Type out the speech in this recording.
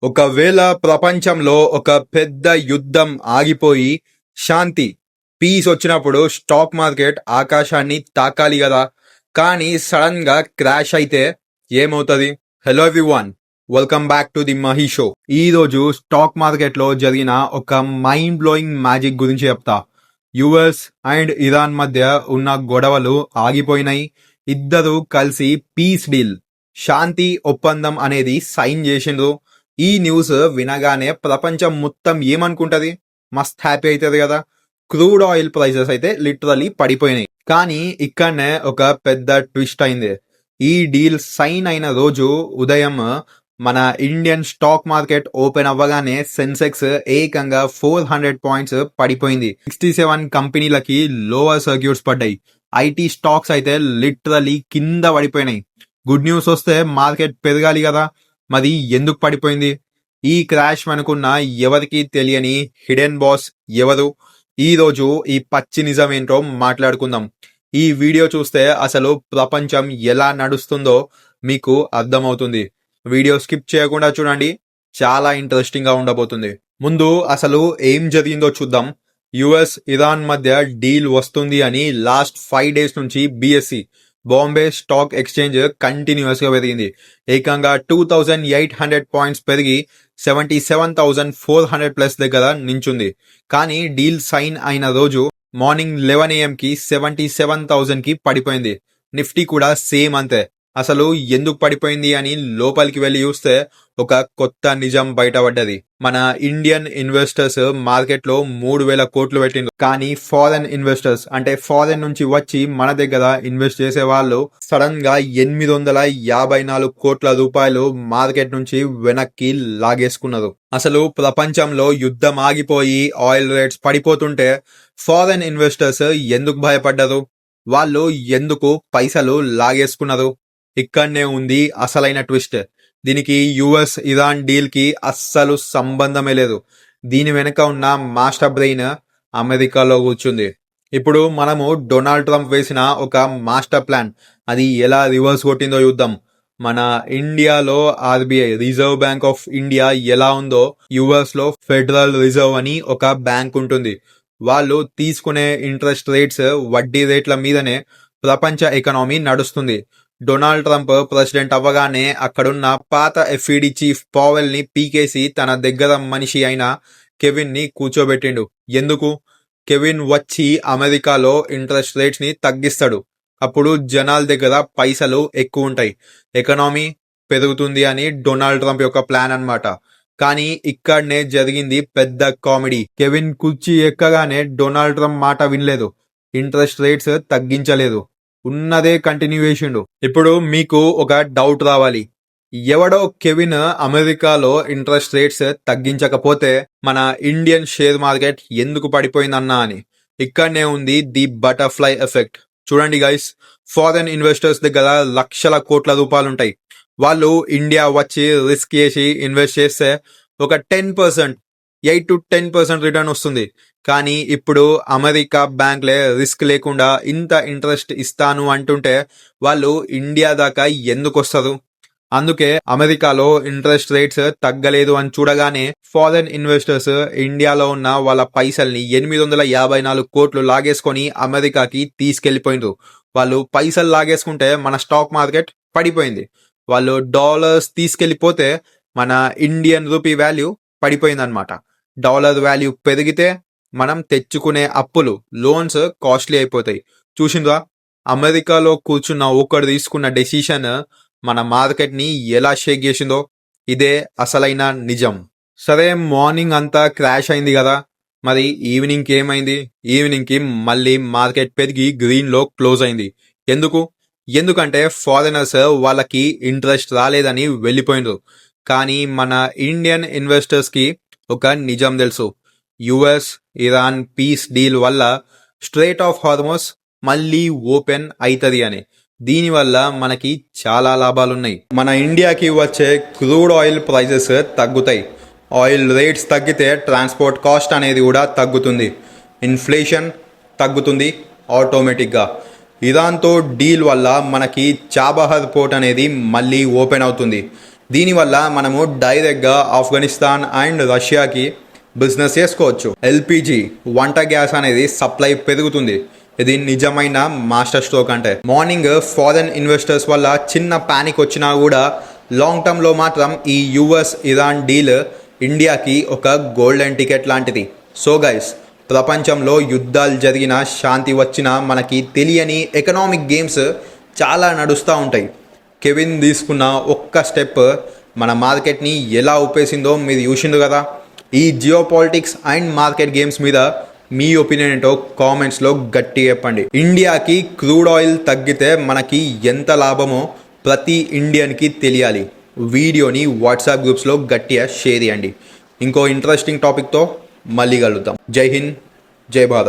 ఒకవేళ ప్రపంచంలో ఒక పెద్ద యుద్ధం ఆగిపోయి శాంతి పీస్ వచ్చినప్పుడు స్టాక్ మార్కెట్ ఆకాశాన్ని తాకాలి కదా. కానీ సడన్ గా క్రాష్ అయితే ఏమవుతుంది? Hello everyone, welcome back to the Mahi show. ఈ రోజు స్టాక్ మార్కెట్ లో జరిగిన ఒక మైండ్ బ్లోయింగ్ మ్యాజిక్ గురించి చెప్తా. యుఎస్ అండ్ ఇరాన్ మధ్య ఉన్న గొడవలు ఆగిపోయినాయి. ఇద్దరు కలిసి పీస్ డీల్, శాంతి ఒప్పందం అనేది సైన్ చేసిండ్రు. ఈ న్యూస్ వినగానే ప్రపంచం మొత్తం ఏమనుకుంటది? మస్త్ హ్యాపీ అవుతుంది కదా. క్రూడ్ ఆయిల్ ప్రైసెస్ అయితే లిటరలీ పడిపోయినాయి. కానీ ఇక్కడనే ఒక పెద్ద ట్విస్ట్ అయింది. ఈ డీల్ సైన్ అయిన రోజు ఉదయం మన ఇండియన్ స్టాక్ మార్కెట్ ఓపెన్ అవ్వగానే సెన్సెక్స్ ఏకంగా 400 పాయింట్స్ పడిపోయింది. 67 కంపెనీలకి లోవర్ సర్క్యూట్స్ పడ్డాయి. ఐటీ స్టాక్స్ అయితే లిటరలీ కింద పడిపోయినాయి. గుడ్ న్యూస్ వస్తే మార్కెట్ పెరగాలి కదా, మరి ఎందుకు పడిపోయింది? ఈ క్రాష్ అనుకున్న ఎవరికి తెలియని హిడెన్ బాస్ ఎవరు? ఈ రోజు ఈ పచ్చి నిజం ఏంటో మాట్లాడుకుందాం. ఈ వీడియో చూస్తే అసలు ప్రపంచం ఎలా నడుస్తుందో మీకు అర్థమవుతుంది. వీడియో స్కిప్ చేయకుండా చూడండి, చాలా ఇంట్రెస్టింగ్ గా ఉండబోతుంది. ముందు అసలు ఏం జరిగిందో చూద్దాం. యుఎస్ ఇరాన్ మధ్య డీల్ వస్తుంది అని లాస్ట్ 5 days నుంచి BSc Bombay stock exchange continuous గా పెరిగింది. ఏకంగా 2800 పాయింట్స్ పెరిగి 77,400 ప్లస్ దగ్గర నించుంది. కానీ డీల్ సైన్ అయిన రోజు మార్నింగ్ 11 AM కి 77,000 కి పడిపోయింది. నిఫ్టీ కూడా సేమ్ అంతే. అసలు ఎందుకు పడిపోయింది అని లోపలికి వెళ్ళి చూస్తే ఒక కొత్త నిజం బయటపడ్డది. మన ఇండియన్ ఇన్వెస్టర్స్ మార్కెట్ లో 3,000 కోట్లు పెట్టిండ్రు. కానీ ఫారెన్ ఇన్వెస్టర్స్, అంటే ఫారెన్ నుంచి వచ్చి మన దగ్గర ఇన్వెస్ట్ చేసే వాళ్ళు సడన్ గా 854 కోట్ల రూపాయలు మార్కెట్ నుంచి వెనక్కి లాగేసుకున్నారు. అసలు ప్రపంచంలో యుద్ధం ఆగిపోయి ఆయిల్ రేట్స్ పడిపోతుంటే ఫారెన్ ఇన్వెస్టర్స్ ఎందుకు భయపడ్డారు? వాళ్ళు ఎందుకు పైసలు లాగేసుకున్నారు? ఇక్కడనే ఉంది అసలైన ట్విస్ట్. దీనికి యుఎస్ ఇరాన్ డీల్ కి అస్సలు సంబంధమే లేదు. దీని వెనుక ఉన్న మాస్టర్ బ్రెయిన్ అమెరికాలో కూర్చుంది. ఇప్పుడు మనము డొనాల్డ్ ట్రంప్ వేసిన ఒక మాస్టర్ ప్లాన్ అది ఎలా రివర్స్ కొట్టిందో చూద్దాం. మన ఇండియాలో RBI, reserve bank of India ఎలా ఉందో యుఎస్ లో ఫెడరల్ రిజర్వ్ అని ఒక బ్యాంక్ ఉంటుంది. వాళ్ళు తీసుకునే ఇంట్రెస్ట్ రేట్స్, వడ్డీ రేట్ల మీదనే ప్రపంచ ఎకనామీ నడుస్తుంది. డొనాల్డ్ ట్రంప్ ప్రెసిడెంట్ అవ్వగానే అక్కడున్న పాత ఎఫ్ఈడి చీఫ్ పావెల్ ని పీకేసి తన దగ్గర మనిషి అయిన కెవిన్ ని కూర్చోబెట్టిండు. ఎందుకు? కెవిన్ వచ్చి అమెరికాలో ఇంట్రెస్ట్ రేట్స్ ని తగ్గిస్తాడు. అప్పుడు జనాల దగ్గర పైసలు ఎక్కువ ఉంటాయి, ఎకనామీ పెరుగుతుంది అని డొనాల్డ్ ట్రంప్ యొక్క ప్లాన్ అన్నమాట. కానీ ఇక్కడనే జరిగింది పెద్ద కామెడీ. కెవిన్ కుర్చీ ఎక్కగానే డొనాల్డ్ ట్రంప్ మాట వినలేదు, ఇంట్రెస్ట్ రేట్స్ తగ్గించలేదు, ఉన్నదే కంటిన్యూ చేసిండు. ఇప్పుడు మీకు ఒక డౌట్ రావాలి, ఎవడో కెవిన్ అమెరికాలో ఇంట్రెస్ట్ రేట్స్ తగ్గించకపోతే మన ఇండియన్ షేర్ మార్కెట్ ఎందుకు పడిపోయిందన్నా అని. ఇక్కడనే ఉంది ది బటర్ఫ్లై ఎఫెక్ట్. చూడండి గైస్, ఫారెన్ ఇన్వెస్టర్స్ దగ్గర లక్షల కోట్ల రూపాయలు ఉంటాయి. వాళ్ళు ఇండియా వచ్చి రిస్క్ చేసి ఇన్వెస్ట్ చేస్తే ఒక 10%, 8 to 10% రిటర్న్ వస్తుంది. కానీ ఇప్పుడు అమెరికా బ్యాంక్లే రిస్క్ లేకుండా ఇంత ఇంట్రెస్ట్ ఇస్తాను అంటుంటే వాళ్ళు ఇండియా దాకా ఎందుకు వస్తారు? అందుకే అమెరికాలో ఇంట్రెస్ట్ రేట్స్ తగ్గలేదు అని చూడగానే ఫారెన్ ఇన్వెస్టర్స్ ఇండియాలో ఉన్న వాళ్ళ పైసల్ని 854 కోట్లు లాగేసుకొని అమెరికాకి తీసుకెళ్లిపోయిండ్రు. వాళ్ళు పైసలు లాగేసుకుంటే మన స్టాక్ మార్కెట్ పడిపోయింది. వాళ్ళు డాలర్స్ తీసుకెళ్లిపోతే మన ఇండియన్ రూపీ వాల్యూ పడిపోయిందన్నమాట. డాలర్ వాల్యూ పెరిగితే మనం తెచ్చుకునే అప్పులు, లోన్స్ కాస్ట్లీ అయిపోతాయి. చూసిందా, అమెరికాలో కూర్చున్న ఒకడు తీసుకున్న డెసిషన్ మన మార్కెట్ ని ఎలా షేక్ చేసిందో. ఇదే అసలైన నిజం. సరే, మార్నింగ్ అంతా క్రాష్ అయింది కదా, మరి ఈవినింగ్ కి ఏమైంది? ఈవినింగ్ కి మళ్ళీ మార్కెట్ పెరిగి గ్రీన్ లో క్లోజ్ అయింది. ఎందుకంటే ఫారినర్స్ వాళ్ళకి ఇంట్రెస్ట్ రాలేదని వెళ్ళిపోయిండ్రు. కానీ మన ఇండియన్ ఇన్వెస్టర్స్ కి ఒక నిజం తెలుసు, యుఎస్ ఇరాన్ పీస్ డీల్ వల్ల స్ట్రేట్ ఆఫ్ హార్మోస్ మళ్ళీ ఓపెన్ అవుతుంది అని. దీనివల్ల మనకి చాలా లాభాలున్నాయి. మన ఇండియాకి వచ్చే క్రూడ్ ఆయిల్ ప్రైజెస్ తగ్గుతాయి. ఆయిల్ రేట్స్ తగ్గితే ట్రాన్స్పోర్ట్ కాస్ట్ అనేది కూడా తగ్గుతుంది. ఇన్ఫ్లేషన్ తగ్గుతుంది ఆటోమేటిక్గా. ఇరాన్తో డీల్ వల్ల మనకి చాబహార్ పోర్ట్ అనేది మళ్ళీ ఓపెన్ అవుతుంది. దీనివల్ల మనము డైరెక్ట్గా ఆఫ్ఘనిస్తాన్ అండ్ రష్యాకి బిజినెస్ చేసుకోవచ్చు. ఎల్పిజి వంట గ్యాస్ అనేది సప్లై పెరుగుతుంది. ఇది నిజమైన మాస్టర్ స్ట్రోక్. అంటే మార్నింగ్ ఫారెన్ ఇన్వెస్టర్స్ వల్ల చిన్న ప్యానిక్ వచ్చినా కూడా లాంగ్ టర్మ్లో మాత్రం ఈ యుఎస్ ఇరాన్ డీల్ ఇండియాకి ఒక గోల్డెన్ టికెట్ లాంటిది. సో గైస్, ప్రపంచంలో యుద్ధాలు జరిగినా శాంతి వచ్చినా మనకి తెలియని ఎకనామిక్ గేమ్స్ చాలా నడుస్తూ ఉంటాయి. కెవిన్ తీసుకున్న ఒక్క స్టెప్ మన మార్కెట్ని ఎలా ఊపేసిందో మీరు చూసిండు కదా. ఈ geo politics and market games మీద మీ ఒపీనియన్ ఏంటో కామెంట్స్లో గట్టి చెప్పండి. ఇండియాకి క్రూడ్ ఆయిల్ తగ్గితే మనకి ఎంత లాభమో ప్రతి ఇండియన్కి తెలియాలి. వీడియోని వాట్సాప్ గ్రూప్స్లో గట్టిగా షేర్ చేయండి. ఇంకో ఇంట్రెస్టింగ్ టాపిక్తో మళ్ళీ కలుద్దాం. జై హింద్, జై భారత్.